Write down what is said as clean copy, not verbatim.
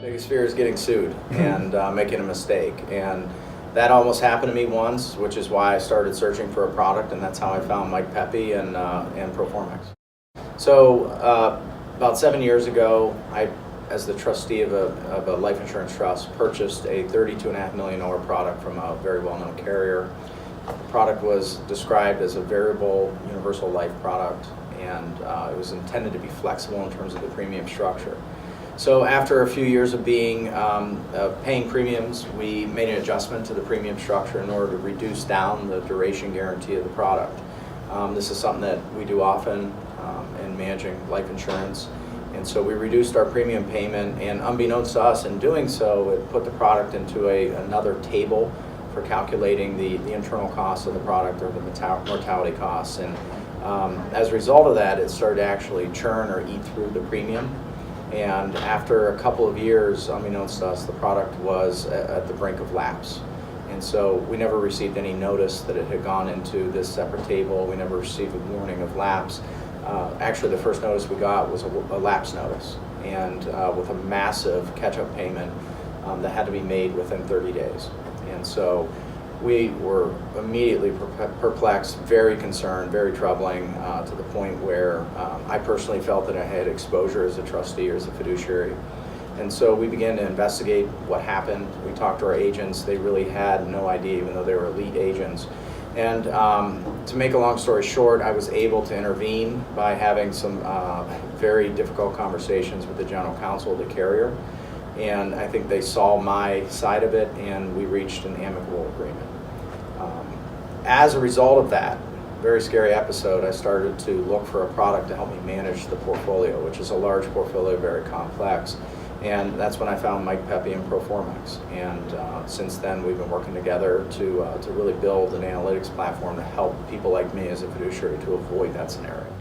Biggest fear is getting sued and making a mistake, and that almost happened to me once, which is why I started searching for a product, and that's how I found Mike Pepe and Proformex. So about 7 years ago, I, as the trustee of a life insurance trust, purchased a $32.5 million product from a very well-known carrier. The product was described as a variable universal life product, and it was intended to be flexible in terms of the premium structure. So after a few years of being paying premiums, we made an adjustment to the premium structure in order to reduce down the duration guarantee of the product. This is something that we do often in managing life insurance. And so we reduced our premium payment, and unbeknownst to us in doing so, it put the product into another table for calculating the internal costs of the product, or the mortality costs. And as a result of that, it started to actually churn or eat through the premium. And after a couple of years, unbeknownst to us, the product was at the brink of lapse. And so we never received any notice that it had gone into this separate table. We never received a warning of lapse. Actually, the first notice we got was a lapse notice, and with a massive catch-up payment that had to be made within 30 days. And so we were immediately perplexed, very concerned, very troubling, to the point where I personally felt that I had exposure as a trustee or as a fiduciary. And so we began to investigate what happened. We talked to our agents. They really had no idea, even though they were elite agents. And to make a long story short, I was able to intervene by having some very difficult conversations with the general counsel of the carrier. And I think they saw my side of it, and we reached an amicable agreement. As a result of that very scary episode, I started to look for a product to help me manage the portfolio, which is a large portfolio, very complex. And that's when I found Mike Pepe and Proformex. And since then, we've been working together to really build an analytics platform to help people like me as a fiduciary to avoid that scenario.